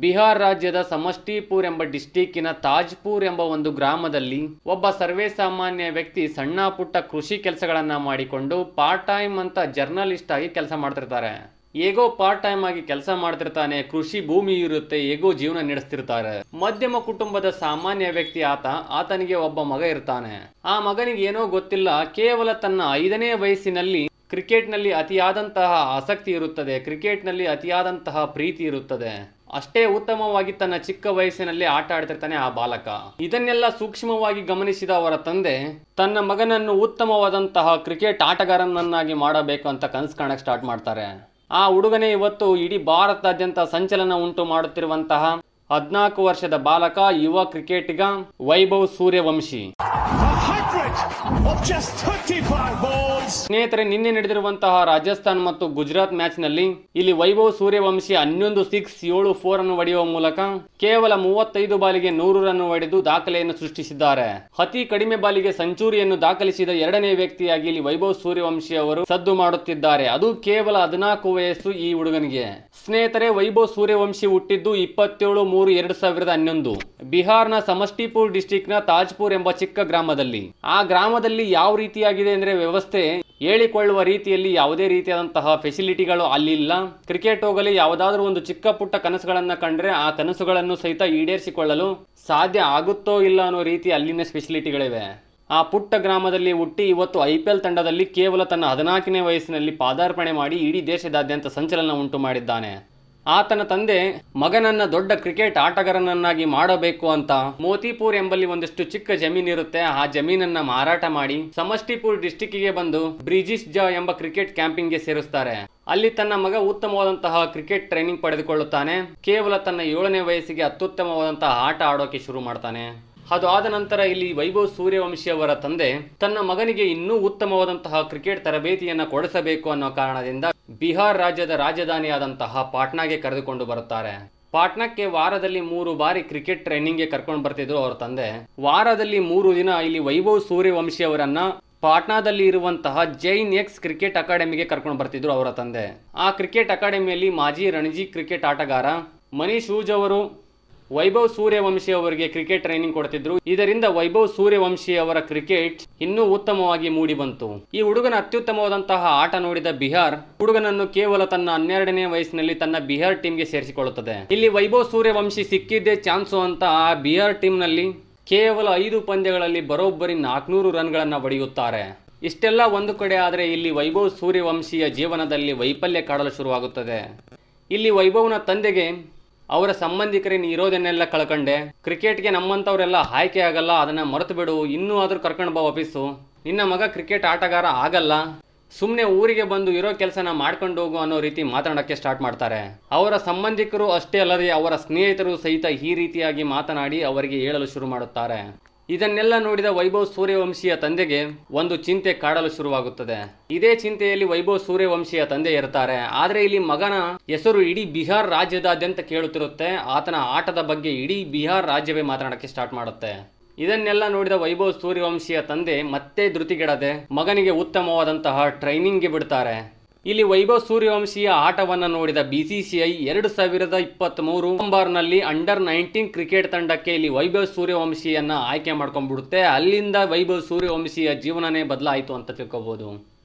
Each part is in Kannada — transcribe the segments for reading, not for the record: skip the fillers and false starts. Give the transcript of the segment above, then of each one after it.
ಬಿಹಾರ್ ರಾಜ್ಯದ ಸಮಷ್ಟಿಪುರ್ ಎಂಬ ಡಿಸ್ಟಿಕ್ಕಿನ ತಾಜ್ಪುರ್ ಎಂಬ ಒಂದು ಗ್ರಾಮದಲ್ಲಿ ಒಬ್ಬ ಸರ್ವೇ ಸಾಮಾನ್ಯ ವ್ಯಕ್ತಿ ಸಣ್ಣ ಪುಟ್ಟ ಕೃಷಿ ಕೆಲಸಗಳನ್ನ ಮಾಡಿಕೊಂಡು ಪಾರ್ಟ್ ಟೈಮ್ ಅಂತ ಜರ್ನಲಿಸ್ಟ್ ಆಗಿ ಕೆಲಸ ಮಾಡ್ತಿರ್ತಾರೆ. ಹೇಗೋ ಪಾರ್ಟ್ ಟೈಮ್ ಆಗಿ ಕೆಲಸ ಮಾಡ್ತಿರ್ತಾನೆ, ಕೃಷಿ ಭೂಮಿ ಇರುತ್ತೆ, ಹೇಗೋ ಜೀವನ ನಡೆಸ್ತಿರ್ತಾರೆ. ಮಧ್ಯಮ ಕುಟುಂಬದ ಸಾಮಾನ್ಯ ವ್ಯಕ್ತಿ ಆತನಿಗೆ ಒಬ್ಬ ಮಗ ಇರ್ತಾನೆ. ಆ ಮಗನಿಗೆ ಏನೋ ಗೊತ್ತಿಲ್ಲ, ಕೇವಲ ತನ್ನ 5ನೇ ವಯಸ್ಸಿನಲ್ಲಿ ಕ್ರಿಕೆಟ್ನಲ್ಲಿ ಅತಿಯಾದಂತಹ ಆಸಕ್ತಿ ಇರುತ್ತದೆ, ಕ್ರಿಕೆಟ್ನಲ್ಲಿ ಅತಿಯಾದಂತಹ ಪ್ರೀತಿ ಇರುತ್ತದೆ. ಅಷ್ಟೇ ಉತ್ತಮವಾಗಿ ತನ್ನ ಚಿಕ್ಕ ವಯಸ್ಸಿನಲ್ಲಿ ಆಟ ಆಡ್ತಿರ್ತಾನೆ ಆ ಬಾಲಕ. ಇದನ್ನೆಲ್ಲ ಸೂಕ್ಷ್ಮವಾಗಿ ಗಮನಿಸಿದ ಅವರ ತಂದೆ ತನ್ನ ಮಗನನ್ನು ಉತ್ತಮವಾದಂತಹ ಕ್ರಿಕೆಟ್ ಆಟಗಾರನನ್ನಾಗಿ ಮಾಡಬೇಕು ಅಂತ ಕನಸು ಕಾಣಕ್ಕೆ ಸ್ಟಾರ್ಟ್ ಮಾಡ್ತಾರೆ. ಆ ಹುಡುಗನೇ ಇವತ್ತು ಇಡೀ ಭಾರತದಾದ್ಯಂತ ಸಂಚಲನ ಉಂಟು ಮಾಡುತ್ತಿರುವಂತಹ 14 ವರ್ಷದ ಬಾಲಕ, ಯುವ ಕ್ರಿಕೆಟಿಗ ವೈಭವ್ ಸೂರ್ಯವಂಶಿ. ಸ್ನೇಹಿತರೆ, ನಿನ್ನೆ ನಡೆದಿರುವಂತಹ ರಾಜಸ್ಥಾನ್ ಮತ್ತು ಗುಜರಾತ್ ಮ್ಯಾಚ್ ನಲ್ಲಿ ಇಲ್ಲಿ ವೈಭವ್ ಸೂರ್ಯವಂಶಿ 11 6 7 4 ಅನ್ನು ಹೊಡೆಯುವ ಮೂಲಕ ಕೇವಲ 35 ಬಾಲಿಗೆ 100 ರನ್ ಹೊಡೆದು ದಾಖಲೆಯನ್ನು ಸೃಷ್ಟಿಸಿದ್ದಾರೆ. ಅತಿ ಕಡಿಮೆ ಬಾಲಿಗೆ ಸೆಂಚುರಿಯನ್ನು ದಾಖಲಿಸಿದ 2ನೇ ವ್ಯಕ್ತಿಯಾಗಿ ಇಲ್ಲಿ ವೈಭವ್ ಸೂರ್ಯವಂಶಿ ಅವರು ಸದ್ದು ಮಾಡುತ್ತಿದ್ದಾರೆ. ಅದು ಕೇವಲ 14 ವಯಸ್ಸು ಈ ಹುಡುಗನಿಗೆ. ಸ್ನೇಹಿತರೆ, ವೈಭವ್ ಸೂರ್ಯವಂಶಿ ಹುಟ್ಟಿದ್ದು 27/3/2011 ಬಿಹಾರ್ನ ಸಮಷ್ಟಿಪುರ್ ಡಿಸ್ಟಿಕ್ ನ ತಾಜ್ಪುರ್ ಎಂಬ ಚಿಕ್ಕ ಗ್ರಾಮದಲ್ಲಿ. ಆ ಗ್ರಾಮದಲ್ಲಿ ಯಾವ ರೀತಿಯಾಗಿದೆ ಅಂದ್ರೆ ವ್ಯವಸ್ಥೆ ಹೇಳಿಕೊಳ್ಳುವ ರೀತಿಯಲ್ಲಿ ಯಾವುದೇ ರೀತಿಯಾದಂತಹ ಫೆಸಿಲಿಟಿಗಳು ಅಲ್ಲಿಲ್ಲ. ಕ್ರಿಕೆಟ್ ಹೋಗಲಿ ಯಾವುದಾದ್ರೂ ಒಂದು ಚಿಕ್ಕ ಪುಟ್ಟ ಕನಸುಗಳನ್ನ ಕಂಡ್ರೆ ಆ ಕನಸುಗಳನ್ನು ಸಹಿತ ಈಡೇರಿಸಿಕೊಳ್ಳಲು ಸಾಧ್ಯ ಆಗುತ್ತೋ ಇಲ್ಲ ಅನ್ನೋ ರೀತಿ ಅಲ್ಲಿನ ಫೆಸಿಲಿಟಿಗಳಿವೆ. ಆ ಪುಟ್ಟ ಗ್ರಾಮದಲ್ಲಿ ಹುಟ್ಟಿ ಇವತ್ತು IPL ತಂಡದಲ್ಲಿ ಕೇವಲ ತನ್ನ 14ನೇ ವಯಸ್ಸಿನಲ್ಲಿ ಪಾದಾರ್ಪಣೆ ಮಾಡಿ ಇಡೀ ದೇಶದಾದ್ಯಂತ ಸಂಚಲನ ಉಂಟು ಮಾಡಿದ್ದಾನೆ. ಆತನ ತಂದೆ ಮಗನನ್ನ ದೊಡ್ಡ ಕ್ರಿಕೆಟ್ ಆಟಗಾರನನ್ನಾಗಿ ಮಾಡಬೇಕು ಅಂತ ಮೋತಿಪುರ್ ಎಂಬಲ್ಲಿ ಒಂದಿಷ್ಟು ಚಿಕ್ಕ ಜಮೀನಿರುತ್ತೆ, ಆ ಜಮೀನನ್ನ ಮಾರಾಟ ಮಾಡಿ ಸಮಷ್ಟಿಪುರ್ ಡಿಸ್ಟಿಕ್ಗೆ ಬಂದು ಬ್ರಿಜಿಸ್ ಜಾ ಎಂಬ ಕ್ರಿಕೆಟ್ ಕ್ಯಾಂಪಿಂಗ್ಗೆ ಸೇರಿಸ್ತಾರೆ. ಅಲ್ಲಿ ತನ್ನ ಮಗ ಉತ್ತಮವಾದಂತಹ ಕ್ರಿಕೆಟ್ ಟ್ರೈನಿಂಗ್ ಪಡೆದುಕೊಳ್ಳುತ್ತಾನೆ. ಕೇವಲ ತನ್ನ 7ನೇ ವಯಸ್ಸಿಗೆ ಅತ್ಯುತ್ತಮವಾದಂತಹ ಆಟ ಆಡೋಕೆ ಶುರು ಮಾಡ್ತಾನೆ. ಅದು ಆದ ನಂತರ ಇಲ್ಲಿ ವೈಭವ್ ಸೂರ್ಯವಂಶಿ ಅವರ ತಂದೆ ತನ್ನ ಮಗನಿಗೆ ಇನ್ನೂ ಉತ್ತಮವಾದಂತಹ ಕ್ರಿಕೆಟ್ ತರಬೇತಿಯನ್ನು ಕೊಡಿಸಬೇಕು ಅನ್ನೋ ಕಾರಣದಿಂದ ಬಿಹಾರ್ ರಾಜ್ಯದ ರಾಜಧಾನಿಯಾದಂತಹ ಪಾಟ್ನಾಗೆ ಕರೆದುಕೊಂಡು ಬರುತ್ತಾರೆ. ಪಾಟ್ನಾಕ್ಕೆ ವಾರದಲ್ಲಿ 3 ಬಾರಿ ಕ್ರಿಕೆಟ್ ಟ್ರೈನಿಂಗ್ಗೆ ಕರ್ಕೊಂಡು ಬರ್ತಿದ್ರು ಅವರ ತಂದೆ. ವಾರದಲ್ಲಿ 3 ದಿನ ಇಲ್ಲಿ ವೈಭವ್ ಸೂರ್ಯವಂಶಿ ಅವರನ್ನ ಪಾಟ್ನಾದಲ್ಲಿ ಇರುವಂತಹ ಜೈನ್ ಎಕ್ಸ್ ಕ್ರಿಕೆಟ್ ಅಕಾಡೆಮಿಗೆ ಕರ್ಕೊಂಡು ಬರ್ತಿದ್ರು ಅವರ ತಂದೆ. ಆ ಕ್ರಿಕೆಟ್ ಅಕಾಡೆಮಿಯಲ್ಲಿ ಮಾಜಿ ರಣಜಿ ಕ್ರಿಕೆಟ್ ಆಟಗಾರ ಮನೀಶ್ ಹೂಜ್ ಅವರು ವೈಭವ್ ಸೂರ್ಯವಂಶಿ ಅವರಿಗೆ ಕ್ರಿಕೆಟ್ ಟ್ರೈನಿಂಗ್ ಕೊಡ್ತಿದ್ರು. ಇದರಿಂದ ವೈಭವ್ ಸೂರ್ಯವಂಶಿ ಅವರ ಕ್ರಿಕೆಟ್ ಇನ್ನೂ ಉತ್ತಮವಾಗಿ ಮೂಡಿ ಬಂತು. ಈ ಹುಡುಗನ ಅತ್ಯುತ್ತಮವಾದಂತಹ ಆಟ ನೋಡಿದ ಬಿಹಾರ್ ಹುಡುಗನನ್ನು ಕೇವಲ ತನ್ನ 12ನೇ ವಯಸ್ಸಿನಲ್ಲಿ ತನ್ನ ಬಿಹಾರ್ ಟೀಮ್ಗೆ ಸೇರಿಸಿಕೊಳ್ಳುತ್ತದೆ. ಇಲ್ಲಿ ವೈಭವ್ ಸೂರ್ಯವಂಶಿ ಸಿಕ್ಕಿದ್ದೇ ಚಾನ್ಸು ಅಂತ ಆ ಬಿಹಾರ್ ಟೀಮ್ ನಲ್ಲಿ ಕೇವಲ 5 ಪಂದ್ಯಗಳಲ್ಲಿ ಬರೋಬ್ಬರಿ 400 ರನ್ಗಳನ್ನ ಹೊಡೆಯುತ್ತಾರೆ. ಇಷ್ಟೆಲ್ಲ ಒಂದು ಕಡೆ ಆದರೆ ಇಲ್ಲಿ ವೈಭವ್ ಸೂರ್ಯವಂಶಿಯ ಜೀವನದಲ್ಲಿ ವೈಫಲ್ಯ ಕಾಡಲು ಶುರುವಾಗುತ್ತದೆ. ಇಲ್ಲಿ ವೈಭವ್ನ ತಂದೆಗೆ ಅವರ ಸಂಬಂಧಿಕರೇನು ಇರೋದನ್ನೆಲ್ಲ ಕಳ್ಕೊಂಡೆ, ಕ್ರಿಕೆಟ್ಗೆ ನಮ್ಮಂಥವರೆಲ್ಲ ಆಯ್ಕೆ ಆಗಲ್ಲ, ಅದನ್ನ ಮರೆತು ಬಿಡು, ಇನ್ನೂ ಆದ್ರೂ ಕರ್ಕೊಂಡು ಬಾ ವಾಪಸ್ಸು, ನಿನ್ನ ಮಗ ಕ್ರಿಕೆಟ್ ಆಟಗಾರ ಆಗಲ್ಲ, ಸುಮ್ಮನೆ ಊರಿಗೆ ಬಂದು ಇರೋ ಕೆಲಸನ ಮಾಡ್ಕೊಂಡು ಹೋಗು ಅನ್ನೋ ರೀತಿ ಮಾತನಾಡೋಕ್ಕೆ ಸ್ಟಾರ್ಟ್ ಮಾಡ್ತಾರೆ. ಅವರ ಸಂಬಂಧಿಕರು ಅಷ್ಟೇ ಅಲ್ಲದೆ ಅವರ ಸ್ನೇಹಿತರು ಸಹಿತ ಈ ರೀತಿಯಾಗಿ ಮಾತನಾಡಿ ಅವರಿಗೆ ಹೇಳಲು ಶುರು ಮಾಡುತ್ತಾರೆ. ಇದನ್ನೆಲ್ಲ ನೋಡಿದ ವೈಭವ್ ಸೂರ್ಯವಂಶಿಯ ತಂದೆಗೆ ಒಂದು ಚಿಂತೆ ಕಾಡಲು ಶುರುವಾಗುತ್ತದೆ. ಇದೇ ಚಿಂತೆಯಲ್ಲಿ ವೈಭವ್ ಸೂರ್ಯವಂಶಿಯ ತಂದೆ ಇರ್ತಾರೆ. ಆದ್ರೆ ಇಲ್ಲಿ ಮಗನ ಹೆಸರು ಇಡೀ ಬಿಹಾರ್ ರಾಜ್ಯದಾದ್ಯಂತ ಕೇಳುತ್ತಿರುತ್ತೆ. ಆತನ ಆಟದ ಬಗ್ಗೆ ಇಡೀ ಬಿಹಾರ್ ರಾಜ್ಯವೇ ಮಾತನಾಡಕ್ಕೆ ಸ್ಟಾರ್ಟ್ ಮಾಡುತ್ತೆ. ಇದನ್ನೆಲ್ಲ ನೋಡಿದ ವೈಭವ್ ಸೂರ್ಯವಂಶಿಯ ತಂದೆ ಮತ್ತೆ ಧೃತಿಗೆಡದೆ ಮಗನಿಗೆ ಉತ್ತಮವಾದಂತಹ ಟ್ರೈನಿಂಗ್ಗೆ ಬಿಡ್ತಾರೆ. ಇಲ್ಲಿ ವೈಭವ್ ಸೂರ್ಯವಂಶಿಯ ಆಟವನ್ನ ನೋಡಿದ BCCI 2023 ನವೆಂಬರ್ನಲ್ಲಿ ಅಂಡರ್ 19 ಕ್ರಿಕೆಟ್ ತಂಡಕ್ಕೆ ಇಲ್ಲಿ ವೈಭವ್ ಸೂರ್ಯವಂಶಿಯನ್ನ ಆಯ್ಕೆ ಮಾಡ್ಕೊಂಡ್ಬಿಡುತ್ತೆ. ಅಲ್ಲಿಂದ ವೈಭವ್ ಸೂರ್ಯವಂಶಿಯ ಜೀವನನೇ ಬದಲಾಯಿತು ಅಂತ ತಿಳ್ಕೊಬಹುದು.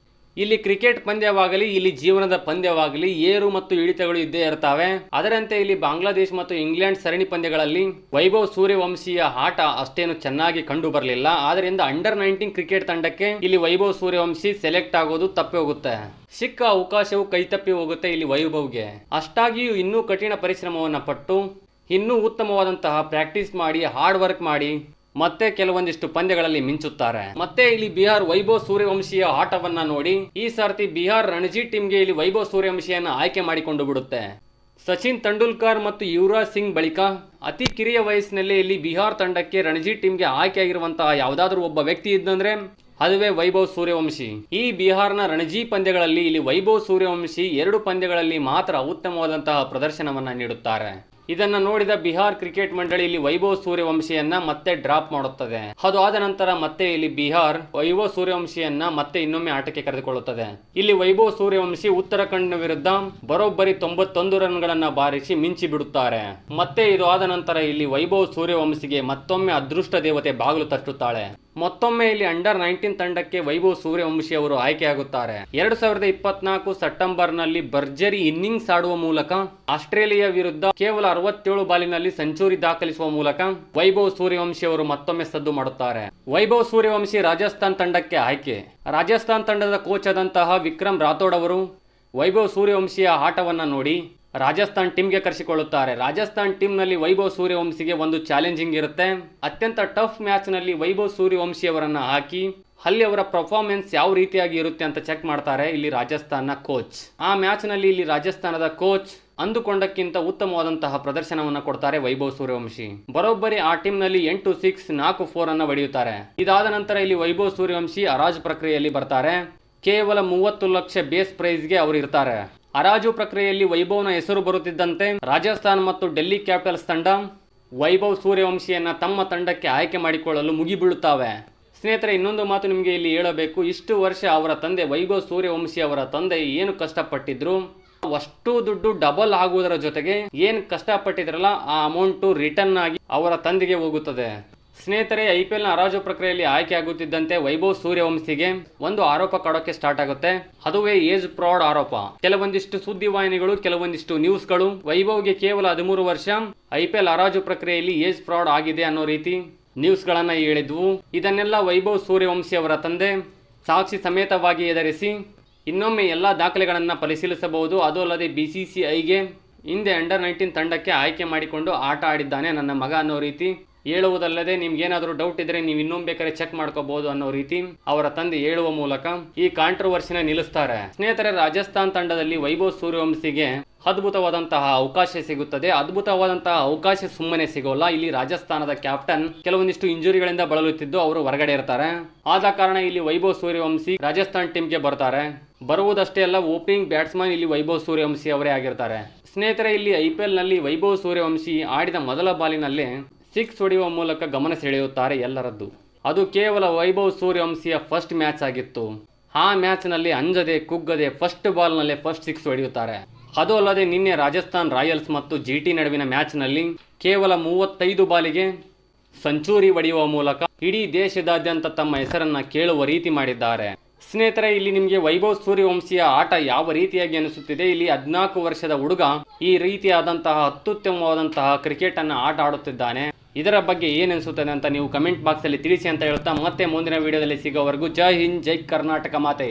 ಇಲ್ಲಿ ಕ್ರಿಕೆಟ್ ಪಂದ್ಯವಾಗಲಿ, ಇಲ್ಲಿ ಜೀವನದ ಪಂದ್ಯವಾಗಲಿ ಏರು ಮತ್ತು ಇಳಿತಗಳು ಇದ್ದೇ ಇರ್ತವೆ. ಅದರಂತೆ ಇಲ್ಲಿ ಬಾಂಗ್ಲಾದೇಶ್ ಮತ್ತು ಇಂಗ್ಲೆಂಡ್ ಸರಣಿ ಪಂದ್ಯಗಳಲ್ಲಿ ವೈಭವ್ ಸೂರ್ಯವಂಶಿಯ ಆಟ ಅಷ್ಟೇನು ಚೆನ್ನಾಗಿ ಕಂಡು ಬರಲಿಲ್ಲ. ಆದ್ದರಿಂದ ಅಂಡರ್ 19 ಕ್ರಿಕೆಟ್ ತಂಡಕ್ಕೆ ಇಲ್ಲಿ ವೈಭವ್ ಸೂರ್ಯವಂಶಿ ಸೆಲೆಕ್ಟ್ ಆಗೋದು ತಪ್ಪಿ ಹೋಗುತ್ತೆ. ಸಿಕ್ಕ ಅವಕಾಶವು ಕೈತಪ್ಪಿ ಹೋಗುತ್ತೆ ಇಲ್ಲಿ ವೈಭವ್ಗೆ. ಅಷ್ಟಾಗಿಯೂ ಇನ್ನೂ ಕಠಿಣ ಪರಿಶ್ರಮವನ್ನು ಪಟ್ಟು ಇನ್ನೂ ಉತ್ತಮವಾದಂತಹ ಪ್ರಾಕ್ಟೀಸ್ ಮಾಡಿ ಹಾರ್ಡ್ ವರ್ಕ್ ಮಾಡಿ ಮತ್ತೆ ಕೆಲವೊಂದಿಷ್ಟು ಪಂದ್ಯಗಳಲ್ಲಿ ಮಿಂಚುತ್ತಾರೆ. ಮತ್ತೆ ಇಲ್ಲಿ ಬಿಹಾರ್ ವೈಭವ್ ಸೂರ್ಯವಂಶಿಯ ಆಟವನ್ನ ನೋಡಿ ಈ ಸಾರ್ತಿ ಬಿಹಾರ್ ರಣಜಿ ಟೀಮ್ಗೆ ಇಲ್ಲಿ ವೈಭವ್ ಸೂರ್ಯವಂಶಿಯನ್ನ ಆಯ್ಕೆ ಮಾಡಿಕೊಂಡು ಬಿಡುತ್ತೆ. ಸಚಿನ್ ತೆಂಡೂಲ್ಕರ್ ಮತ್ತು ಯುವರಾಜ್ ಸಿಂಗ್ ಬಳಿಕ ಅತಿ ಕಿರಿಯ ವಯಸ್ಸಿನಲ್ಲಿ ಇಲ್ಲಿ ಬಿಹಾರ್ ತಂಡಕ್ಕೆ ರಣಜಿ ಟೀಮ್ಗೆ ಆಯ್ಕೆ ಆಗಿರುವಂತಹ ಯಾವುದಾದ್ರೂ ಒಬ್ಬ ವ್ಯಕ್ತಿ ಇದ್ದಂದ್ರೆ ಅದುವೇ ವೈಭವ್ ಸೂರ್ಯವಂಶಿ. ಈ ಬಿಹಾರ್ನ ರಣಜಿ ಪಂದ್ಯಗಳಲ್ಲಿ ಇಲ್ಲಿ ವೈಭವ್ ಸೂರ್ಯವಂಶಿ 2 ಪಂದ್ಯಗಳಲ್ಲಿ ಮಾತ್ರ ಉತ್ತಮವಾದಂತಹ ಪ್ರದರ್ಶನವನ್ನ ನೀಡುತ್ತಾರೆ. ಇದನ್ನ ನೋಡಿದ ಬಿಹಾರ್ ಕ್ರಿಕೆಟ್ ಮಂಡಳಿ ಇಲ್ಲಿ ವೈಭವ್ ಸೂರ್ಯವಂಶಿಯನ್ನ ಮತ್ತೆ ಡ್ರಾಪ್ ಮಾಡುತ್ತದೆ. ಅದು ಆದ ನಂತರ ಮತ್ತೆ ಇಲ್ಲಿ ಬಿಹಾರ್ ವೈಭವ್ ಸೂರ್ಯವಂಶಿಯನ್ನ ಮತ್ತೆ ಇನ್ನೊಮ್ಮೆ ಆಟಕ್ಕೆ ಕರೆದುಕೊಳ್ಳುತ್ತದೆ. ಇಲ್ಲಿ ವೈಭವ್ ಸೂರ್ಯವಂಶಿ ಉತ್ತರಾಖಂಡ್ ವಿರುದ್ಧ ಬರೋಬ್ಬರಿ 91 ರನ್ಗಳನ್ನ ಬಾರಿಸಿ ಮಿಂಚಿ ಬಿಡುತ್ತಾರೆ. ಮತ್ತೆ ಇದು ಆದ ನಂತರ ಇಲ್ಲಿ ವೈಭವ್ ಸೂರ್ಯವಂಶಿಗೆ ಮತ್ತೊಮ್ಮೆ ಅದೃಷ್ಟ ದೇವತೆ ಬಾಗಿಲು ತಟ್ಟುತ್ತಾಳೆ. ಮತ್ತೊಮ್ಮೆ ಇಲ್ಲಿ ಅಂಡರ್ 19 ತಂಡಕ್ಕೆ ವೈಭವ್ ಸೂರ್ಯವಂಶಿ ಅವರು ಆಯ್ಕೆಯಾಗುತ್ತಾರೆ. 2024 ಸೆಪ್ಟೆಂಬರ್ನಲ್ಲಿ ಭರ್ಜರಿ ಇನ್ನಿಂಗ್ಸ್ ಆಡುವ ಮೂಲಕ ಆಸ್ಟ್ರೇಲಿಯಾ ವಿರುದ್ಧ ಕೇವಲ 67 ಬಾಲಿನಲ್ಲಿ ಸೆಂಚುರಿ ದಾಖಲಿಸುವ ಮೂಲಕ ವೈಭವ್ ಸೂರ್ಯವಂಶಿ ಅವರು ಮತ್ತೊಮ್ಮೆ ಸದ್ದು ಮಾಡುತ್ತಾರೆ. ವೈಭವ್ ಸೂರ್ಯವಂಶಿ ರಾಜಸ್ಥಾನ್ ತಂಡಕ್ಕೆ ಆಯ್ಕೆ. ರಾಜಸ್ಥಾನ್ ತಂಡದ ಕೋಚ್ ಆದಂತಹ ವಿಕ್ರಮ್ ರಾಥೋಡ್ ಅವರು ವೈಭವ್ ಸೂರ್ಯವಂಶಿಯ ಆಟವನ್ನ ನೋಡಿ ರಾಜಸ್ಥಾನ್ ಟೀಮ್ಗೆ ಕರೆಸಿಕೊಳ್ಳುತ್ತಾರೆ. ರಾಜಸ್ಥಾನ್ ಟೀಮ್ ನಲ್ಲಿ ವೈಭವ್ ಸೂರ್ಯವಂಶಿಗೆ ಒಂದು ಚಾಲೆಂಜಿಂಗ್ ಇರುತ್ತೆ. ಅತ್ಯಂತ ಟಫ್ ಮ್ಯಾಚ್ ನಲ್ಲಿ ವೈಭವ್ ಸೂರ್ಯವಂಶಿ ಅವರನ್ನ ಹಾಕಿ ಅಲ್ಲಿ ಅವರ ಪರ್ಫಾರ್ಮೆನ್ಸ್ ಯಾವ ರೀತಿಯಾಗಿ ಇರುತ್ತೆ ಅಂತ ಚೆಕ್ ಮಾಡ್ತಾರೆ ಇಲ್ಲಿ ರಾಜಸ್ಥಾನ ಕೋಚ್. ಆ ಮ್ಯಾಚ್ ನಲ್ಲಿ ಇಲ್ಲಿ ರಾಜಸ್ಥಾನದ ಕೋಚ್ ಅಂದುಕೊಂಡಕ್ಕಿಂತ ಉತ್ತಮವಾದಂತಹ ಪ್ರದರ್ಶನವನ್ನ ಕೊಡ್ತಾರೆ ವೈಭವ್ ಸೂರ್ಯವಂಶಿ. ಬರೋಬ್ಬರಿ ಆ ಟೀಮ್ ನಲ್ಲಿ 8-6 4-4 ಅನ್ನ ಹೊಡೆಯುತ್ತಾರೆ. ಇದಾದ ನಂತರ ಇಲ್ಲಿ ವೈಭವ್ ಸೂರ್ಯವಂಶಿ ಹರಾಜು ಪ್ರಕ್ರಿಯೆಯಲ್ಲಿ ಬರ್ತಾರೆ. ಕೇವಲ 30 ಲಕ್ಷ ಬೇಸ್ ಪ್ರೈಸ್ಗೆ ಅವರು ಇರ್ತಾರೆ. ಹರಾಜು ಪ್ರಕ್ರಿಯೆಯಲ್ಲಿ ವೈಭವ್ನ ಹೆಸರು ಬರುತ್ತಿದ್ದಂತೆ ರಾಜಸ್ಥಾನ್ ಮತ್ತು ಡೆಲ್ಲಿ ಕ್ಯಾಪಿಟಲ್ಸ್ ತಂಡ ವೈಭವ್ ಸೂರ್ಯವಂಶಿಯನ್ನ ತಮ್ಮ ತಂಡಕ್ಕೆ ಆಯ್ಕೆ ಮಾಡಿಕೊಳ್ಳಲು ಮುಗಿಬೀಳುತ್ತವೆ. ಸ್ನೇಹಿತರೆ, ಇನ್ನೊಂದು ಮಾತು ನಿಮಗೆ ಇಲ್ಲಿ ಹೇಳಬೇಕು. ಇಷ್ಟು ವರ್ಷ ಅವರ ತಂದೆ ವೈಭವ್ ಸೂರ್ಯವಂಶಿ ಅವರ ತಂದೆ ಏನು ಕಷ್ಟಪಟ್ಟಿದ್ರು ಅಷ್ಟು ದುಡ್ಡು ಡಬಲ್ ಆಗುವುದರ ಜೊತೆಗೆ ಏನು ಕಷ್ಟಪಟ್ಟಿದ್ರಲ್ಲ ಆ ಅಮೌಂಟು ರಿಟರ್ನ್ ಆಗಿ ಅವರ ತಂದೆಗೆ ಹೋಗುತ್ತದೆ. ಸ್ನೇಹಿತರೆ, IPL ನ ಹರಾಜು ಪ್ರಕ್ರಿಯೆಯಲ್ಲಿ ಆಯ್ಕೆ ಆಗುತ್ತಿದ್ದಂತೆ ವೈಭವ್ ಸೂರ್ಯವಂಶಿಗೆ ಒಂದು ಆರೋಪ ಕಾಡೋಕೆ ಸ್ಟಾರ್ಟ್ ಆಗುತ್ತೆ. ಅದುವೇ ಏಜ್ ಫ್ರಾಡ್ ಆರೋಪ. ಕೆಲವೊಂದಿಷ್ಟು ಸುದ್ದಿವಾಹಿನಿಗಳು, ಕೆಲವೊಂದಿಷ್ಟು ನ್ಯೂಸ್ಗಳು ವೈಭವ್ಗೆ ಕೇವಲ 13 ವರ್ಷ IPL ಹರಾಜು ಪ್ರಕ್ರಿಯೆಯಲ್ಲಿ ಏಜ್ ಫ್ರಾಡ್ ಆಗಿದೆ ಅನ್ನೋ ರೀತಿ ನ್ಯೂಸ್ಗಳನ್ನ ಹೇಳಿದ್ವು. ಇದನ್ನೆಲ್ಲ ವೈಭವ್ ಸೂರ್ಯವಂಶಿ ಅವರ ತಂದೆ ಸಾಕ್ಷಿ ಸಮೇತವಾಗಿ ಎದುರಿಸಿ ಇನ್ನೊಮ್ಮೆ ಎಲ್ಲ ದಾಖಲೆಗಳನ್ನು ಪರಿಶೀಲಿಸಬಹುದು. ಅದು ಅಲ್ಲದೆ BCCIಗೆ ಹಿಂದೆ ಅಂಡರ್ 19 ತಂಡಕ್ಕೆ ಆಯ್ಕೆ ಮಾಡಿಕೊಂಡು ಆಟ ಆಡಿದ್ದಾನೆ ನನ್ನ ಮಗ ಅನ್ನೋ ರೀತಿ ಹೇಳುವುದಲ್ಲದೆ ನಿಮ್ಗೇನಾದರೂ ಡೌಟ್ ಇದ್ರೆ ನೀವು ಇನ್ನೊಮ್ಮೆ ಬೇಕಾದ್ರೆ ಚೆಕ್ ಮಾಡ್ಕೋಬಹುದು ಅನ್ನೋ ರೀತಿ ಅವರ ತಂದೆ ಹೇಳುವ ಮೂಲಕ ಈ ಕಾಂಟ್ರವರ್ಸಿನ ನಿಲ್ಲಿಸ್ತಾರೆ. ಸ್ನೇಹಿತರೆ, ರಾಜಸ್ಥಾನ್ ತಂಡದಲ್ಲಿ ವೈಭವ್ ಸೂರ್ಯವಂಶಿಗೆ ಅದ್ಭುತವಾದಂತಹ ಅವಕಾಶ ಸಿಗುತ್ತದೆ. ಅದ್ಭುತವಾದಂತಹ ಅವಕಾಶ ಸುಮ್ಮನೆ ಸಿಗೋಲ್ಲ. ಇಲ್ಲಿ ರಾಜಸ್ಥಾನದ ಕ್ಯಾಪ್ಟನ್ ಕೆಲವೊಂದಿಷ್ಟು ಇಂಜುರಿಗಳಿಂದ ಬಳಲುತ್ತಿದ್ದು ಅವರು ಹೊರಗಡೆ ಇರ್ತಾರೆ. ಆದ ಕಾರಣ ಇಲ್ಲಿ ವೈಭವ್ ಸೂರ್ಯವಂಶಿ ರಾಜಸ್ಥಾನ್ ಟೀಮ್ಗೆ ಬರ್ತಾರೆ. ಬರುವುದಷ್ಟೇ ಅಲ್ಲ, ಓಪನಿಂಗ್ ಬ್ಯಾಟ್ಸ್ಮನ್ ಇಲ್ಲಿ ವೈಭವ್ ಸೂರ್ಯವಂಶಿ ಅವರೇ ಆಗಿರ್ತಾರೆ. ಸ್ನೇಹಿತರೆ, ಇಲ್ಲಿ IPL ನಲ್ಲಿ ವೈಭವ್ ಸೂರ್ಯವಂಶಿ ಆಡಿದ ಮೊದಲ ಬಾಲಿನಲ್ಲಿ 6 ಹೊಡೆಯುವ ಮೂಲಕ ಗಮನ ಸೆಳೆಯುತ್ತಾರೆ ಎಲ್ಲರದ್ದು. ಅದು ಕೇವಲ ವೈಭವ್ ಸೂರ್ಯವಂಶಿಯ ಫಸ್ಟ್ ಮ್ಯಾಚ್ ಆಗಿತ್ತು. ಆ ಮ್ಯಾಚ್ನಲ್ಲಿ ಅಂಜದೆ ಕುಗ್ಗದೆ ಫಸ್ಟ್ ಬಾಲ್ನಲ್ಲೇ ಫಸ್ಟ್ 6 ಹೊಡೆಯುತ್ತಾರೆ. ಅದು ಅಲ್ಲದೆ ನಿನ್ನೆ ರಾಜಸ್ಥಾನ್ ರಾಯಲ್ಸ್ ಮತ್ತು GT ನಡುವಿನ ಮ್ಯಾಚ್ನಲ್ಲಿ ಕೇವಲ 35 ಬಾಲಿಗೆ ಸೆಂಚುರಿ ಹೊಡೆಯುವ ಮೂಲಕ ಇಡೀ ದೇಶದಾದ್ಯಂತ ತಮ್ಮ ಹೆಸರನ್ನ ಕೇಳುವ ರೀತಿ ಮಾಡಿದ್ದಾರೆ. ಸ್ನೇಹಿತರೆ, ಇಲ್ಲಿ ನಿಮಗೆ ವೈಭವ್ ಸೂರ್ಯವಂಶಿಯ ಆಟ ಯಾವ ರೀತಿಯಾಗಿ ಅನಿಸುತ್ತಿದೆ? ಇಲ್ಲಿ 14 ವರ್ಷದ ಹುಡುಗ ಈ ರೀತಿಯಾದಂತಹ ಅತ್ಯುತ್ತಮವಾದಂತಹ ಕ್ರಿಕೆಟ್ ಅನ್ನು ಆಟ ಆಡುತ್ತಿದ್ದಾನೆ. ಇದರ ಬಗ್ಗೆ ಏನು ಅನಿಸುತ್ತದೆ ಅಂತ ನೀವು ಕಮೆಂಟ್ ಬಾಕ್ಸ್ ಅಲ್ಲಿ ತಿಳಿಸಿ ಅಂತ ಹೇಳ್ತಾ ಮತ್ತೆ ಮುಂದಿನ ವಿಡಿಯೋದಲ್ಲಿ ಸಿಗೋವರೆಗೂ ಜೈ ಹಿಂದ್, ಜೈ ಕರ್ನಾಟಕ ಮಾತೆ.